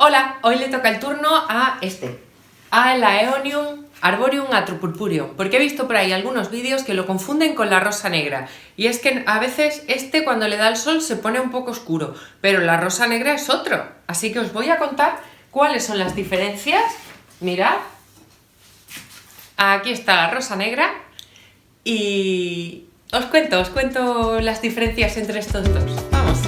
Hola, hoy le toca el turno a al Aeonium Arboreum atropurpureum, porque he visto por ahí algunos vídeos que lo confunden con la rosa negra, y es que a veces cuando le da el sol se pone un poco oscuro, pero la rosa negra es otro, así que os voy a contar cuáles son las diferencias. Mirad, aquí está la rosa negra y os cuento las diferencias entre estos dos. Vamos.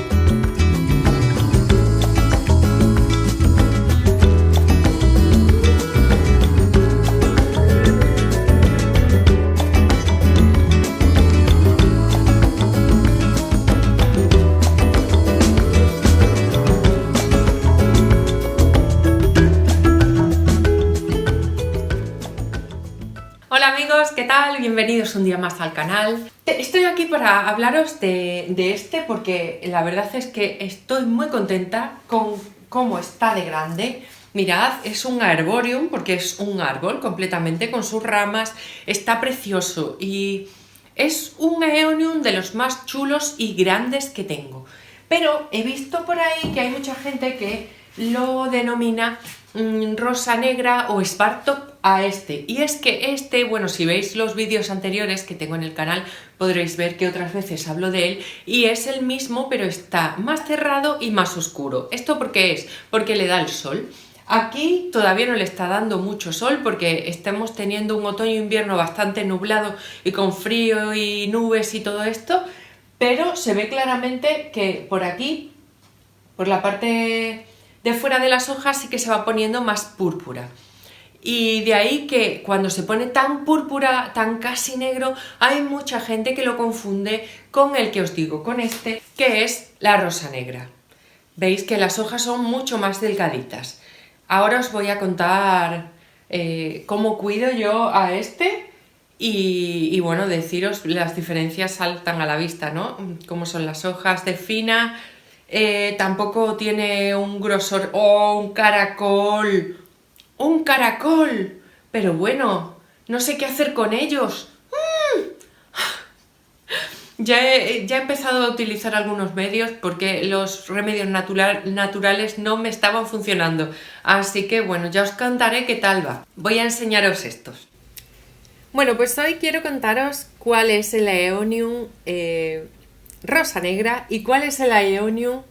Hola amigos, ¿qué tal? Bienvenidos un día más al canal. Estoy aquí para hablaros de porque la verdad es que estoy muy contenta con cómo está de grande. Mirad, es un arborium porque es un árbol completamente con sus ramas, está precioso y es un aeonium de los más chulos y grandes que tengo. Pero he visto por ahí que hay mucha gente que lo denomina rosa negra o Spartop a y es que bueno, si veis los vídeos anteriores que tengo en el canal podréis ver que otras veces hablo de él y es el mismo, pero está más cerrado y más oscuro. ¿Esto por qué es? Porque le da el sol. Aquí todavía no le está dando mucho sol porque estamos teniendo un otoño-invierno bastante nublado y con frío y nubes y todo esto, pero se ve claramente que por aquí, por la parte de fuera de las hojas, sí que se va poniendo más púrpura. Y de ahí que cuando se pone tan púrpura, tan casi negro, hay mucha gente que lo confunde con el que os digo, con que es la rosa negra. Veis que las hojas son mucho más delgaditas. Ahora os voy a contar cómo cuido yo a y bueno, deciros las diferencias saltan a la vista, ¿no? Cómo son las hojas de fina, tampoco tiene un grosor, un caracol, pero bueno, no sé qué hacer con ellos. Ya he empezado a utilizar algunos medios porque los remedios naturales no me estaban funcionando, así que bueno, ya os contaré qué tal va. Voy a enseñaros estos. Bueno, pues hoy quiero contaros cuál es el Aeonium rosa negra y cuál es el Aeonium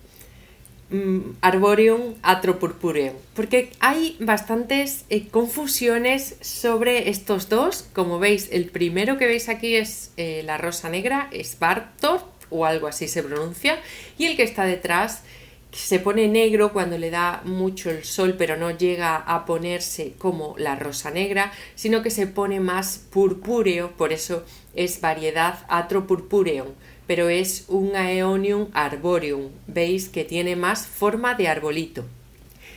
Arboreum atropurpureum, porque hay bastantes confusiones sobre estos dos. Como veis, el primero que veis aquí es la rosa negra, Spartop o algo así se pronuncia, y el que está detrás se pone negro cuando le da mucho el sol, pero no llega a ponerse como la rosa negra, sino que se pone más purpúreo, por eso es variedad atropurpureum, pero es un Aeonium arboreum. Veis que tiene más forma de arbolito.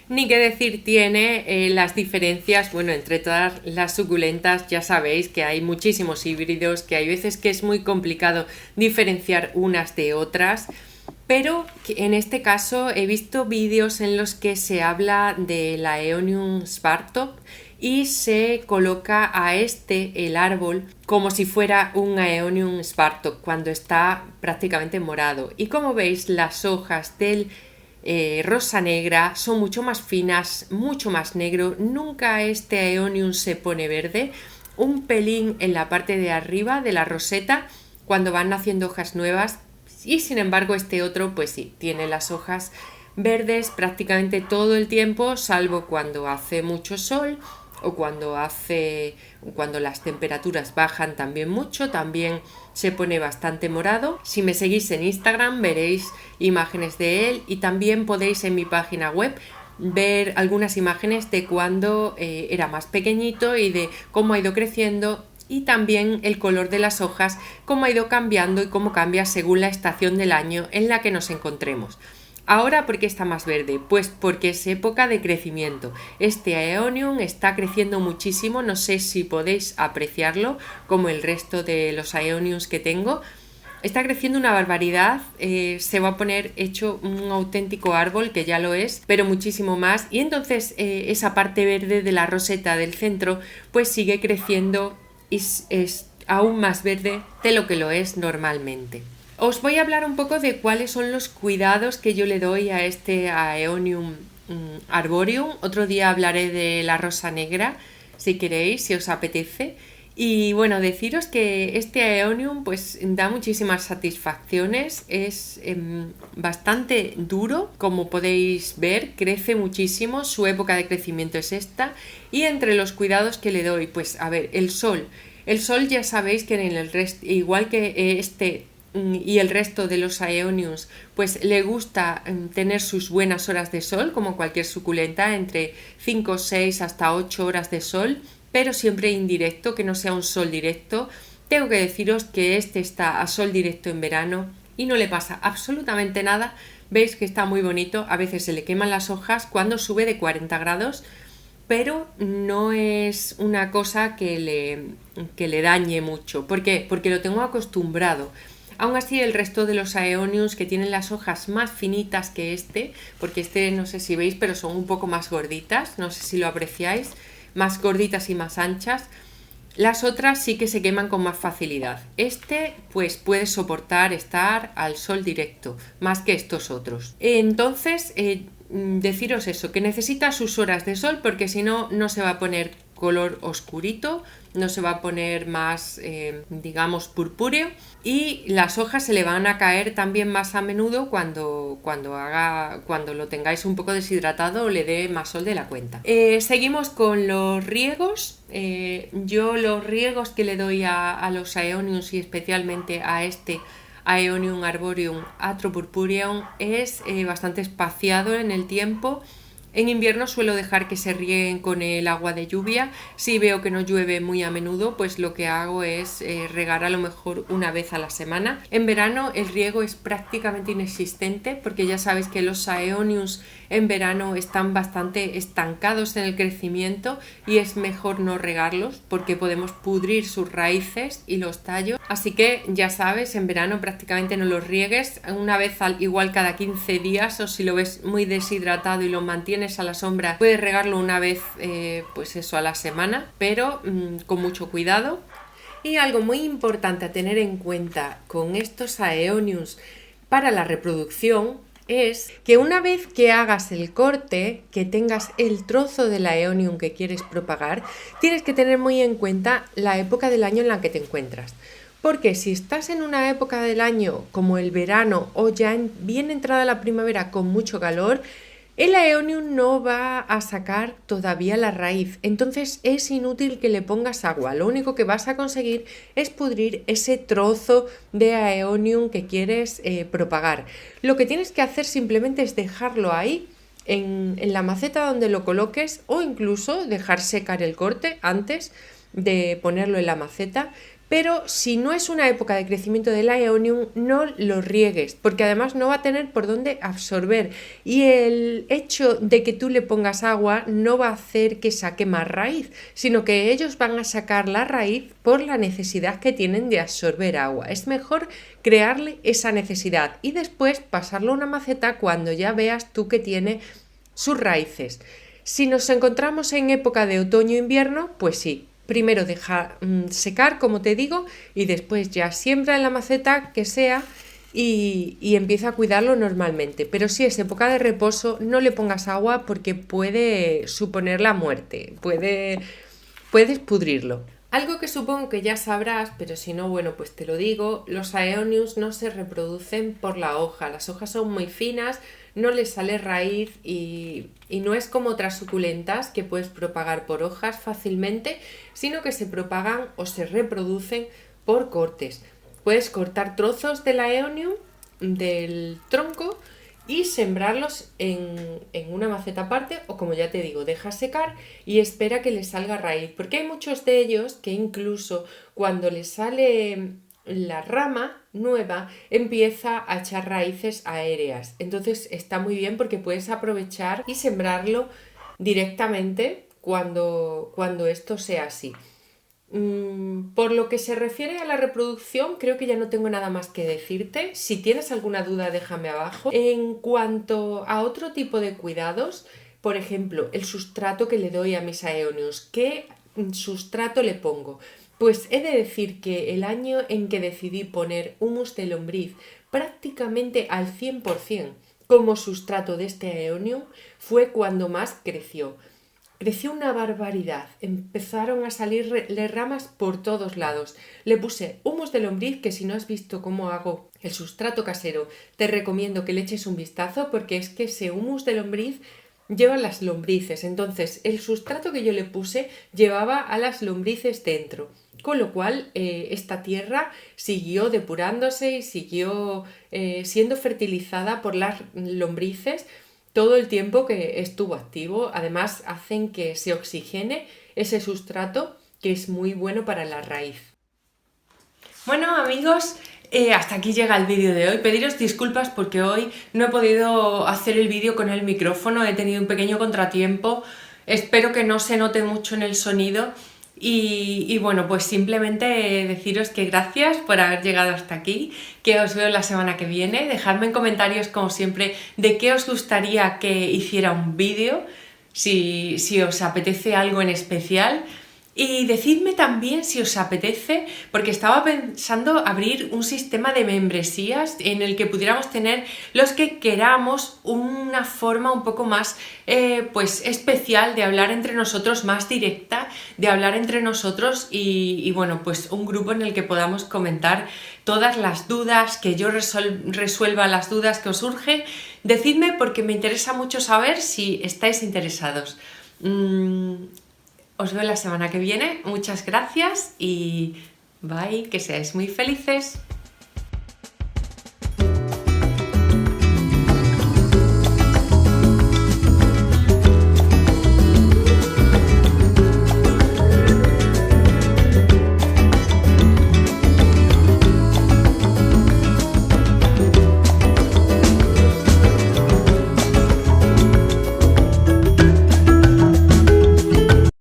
Ni que decir tiene las diferencias, bueno, entre todas las suculentas ya sabéis que hay muchísimos híbridos, que hay veces que es muy complicado diferenciar unas de otras, pero en este caso he visto vídeos en los que se habla del Aeonium Spartop y se coloca a el árbol como si fuera un Aeonium Spartop cuando está prácticamente morado. Y como veis, las hojas del rosa negra son mucho más finas, mucho más negro. Nunca este Aeonium se pone verde, un pelín en la parte de arriba de la roseta cuando van naciendo hojas nuevas, y sin embargo este otro pues sí, tiene las hojas verdes prácticamente todo el tiempo, salvo cuando hace mucho sol o cuando las temperaturas bajan también mucho, también se pone bastante morado. Si me seguís en Instagram veréis imágenes de él y también podéis en mi página web ver algunas imágenes de cuando era más pequeñito y de cómo ha ido creciendo, y también el color de las hojas, cómo ha ido cambiando y cómo cambia según la estación del año en la que nos encontremos. Ahora, ¿por qué está más verde? Pues porque es época de crecimiento. Este Aeonium está creciendo muchísimo, no sé si podéis apreciarlo como el resto de los Aeoniums que tengo. Está creciendo una barbaridad, se va a poner hecho un auténtico árbol, que ya lo es, pero muchísimo más. Y entonces esa parte verde de la roseta del centro pues sigue creciendo y es aún más verde de lo que lo es normalmente. Os voy a hablar un poco de cuáles son los cuidados que yo le doy a este Aeonium Arboreum. Otro día hablaré de la rosa negra, si queréis, si os apetece. Y bueno, deciros que este Aeonium pues da muchísimas satisfacciones, es bastante duro, como podéis ver, crece muchísimo, su época de crecimiento es esta. Y entre los cuidados que le doy, pues a ver, el sol. El sol ya sabéis que en el resto, igual que y el resto de los Aeoniums, pues le gusta tener sus buenas horas de sol, como cualquier suculenta, entre 5, 6 hasta 8 horas de sol, pero siempre indirecto, que no sea un sol directo. Tengo que deciros que este está a sol directo en verano y no le pasa absolutamente nada. Veis que está muy bonito, a veces se le queman las hojas cuando sube de 40 grados, pero no es una cosa que le dañe mucho. ¿Por qué? Porque lo tengo acostumbrado. Aún así, el resto de los Aeoniums que tienen las hojas más finitas que este, porque este no sé si veis, pero son un poco más gorditas, no sé si lo apreciáis, más gorditas y más anchas. Las otras sí que se queman con más facilidad. Este pues puede soportar estar al sol directo, más que estos otros. Entonces, deciros eso, que necesita sus horas de sol porque si no, no se va a poner color oscurito, no se va a poner más, digamos, purpúreo, y las hojas se le van a caer también más a menudo cuando lo tengáis un poco deshidratado o le dé más sol de la cuenta. Seguimos con los riegos. Yo los riegos que le doy a los Aeoniums y especialmente a este Aeonium arboreum atropurpureum es bastante espaciado en el tiempo. En invierno suelo dejar que se rieguen con el agua de lluvia. Si veo que no llueve muy a menudo, pues lo que hago es regar a lo mejor una vez a la semana. En verano el riego es prácticamente inexistente porque ya sabéis que los Aeoniums en verano están bastante estancados en el crecimiento y es mejor no regarlos porque podemos pudrir sus raíces y los tallos. Así que ya sabes, en verano prácticamente no los riegues, una vez igual cada 15 días, o si lo ves muy deshidratado y lo mantienes a la sombra, puedes regarlo una vez pues eso, a la semana, pero con mucho cuidado. Y algo muy importante a tener en cuenta con estos Aeoniums para la reproducción es que una vez que hagas el corte, que tengas el trozo del Aeonium que quieres propagar, tienes que tener muy en cuenta la época del año en la que te encuentras. Porque si estás en una época del año como el verano o ya bien entrada la primavera con mucho calor, el Aeonium no va a sacar todavía la raíz, entonces es inútil que le pongas agua. Lo único que vas a conseguir es pudrir ese trozo de Aeonium que quieres propagar. Lo que tienes que hacer simplemente es dejarlo ahí en la maceta donde lo coloques, o incluso dejar secar el corte antes de ponerlo en la maceta. Pero si no es una época de crecimiento del Aeonium, no lo riegues, porque además no va a tener por dónde absorber. Y el hecho de que tú le pongas agua no va a hacer que saque más raíz, sino que ellos van a sacar la raíz por la necesidad que tienen de absorber agua. Es mejor crearle esa necesidad y después pasarlo a una maceta cuando ya veas tú que tiene sus raíces. Si nos encontramos en época de otoño-invierno, pues sí. Primero deja secar, como te digo, y después ya siembra en la maceta que sea y empieza a cuidarlo normalmente. Pero si es época de reposo, no le pongas agua porque puede suponer la muerte, puedes pudrirlo. Algo que supongo que ya sabrás, pero si no, bueno, pues te lo digo, los Aeoniums no se reproducen por la hoja. Las hojas son muy finas, no les sale raíz y no es como otras suculentas que puedes propagar por hojas fácilmente, sino que se propagan o se reproducen por cortes. Puedes cortar trozos del Aeonium, del tronco, y sembrarlos en una maceta aparte, o como ya te digo, deja secar y espera que les salga raíz, porque hay muchos de ellos que incluso cuando les sale la rama nueva empieza a echar raíces aéreas. Entonces está muy bien porque puedes aprovechar y sembrarlo directamente cuando esto sea así. Por lo que se refiere a la reproducción, creo que ya no tengo nada más que decirte. Si tienes alguna duda, déjame abajo. En cuanto a otro tipo de cuidados, por ejemplo, el sustrato que le doy a mis Aeoniums, ¿qué sustrato le pongo? Pues he de decir que el año en que decidí poner humus de lombriz prácticamente al 100%, como sustrato de este aeonium fue cuando más creció. Creció una barbaridad, empezaron a salirle ramas por todos lados. Le puse humus de lombriz, que si no has visto cómo hago el sustrato casero, te recomiendo que le eches un vistazo, porque es que ese humus de lombriz lleva las lombrices. Entonces el sustrato que yo le puse llevaba a las lombrices dentro, con lo cual esta tierra siguió depurándose y siguió siendo fertilizada por las lombrices todo el tiempo que estuvo activo. Además hacen que se oxigene ese sustrato, que es muy bueno para la raíz. Bueno, amigos, hasta aquí llega el vídeo de hoy. Pediros disculpas porque hoy no he podido hacer el vídeo con el micrófono, he tenido un pequeño contratiempo. Espero que no se note mucho en el sonido. Y bueno, pues simplemente deciros que gracias por haber llegado hasta aquí, que os veo la semana que viene. Dejadme en comentarios, como siempre, de qué os gustaría que hiciera un vídeo, si os apetece algo en especial. Y decidme también si os apetece, porque estaba pensando abrir un sistema de membresías en el que pudiéramos tener los que queramos una forma un poco más pues especial de hablar entre nosotros, más directa, de hablar entre nosotros y bueno, pues un grupo en el que podamos comentar todas las dudas, que yo resuelva las dudas que os surgen. Decidme, porque me interesa mucho saber si estáis interesados. Os veo la semana que viene, muchas gracias y bye, que seáis muy felices.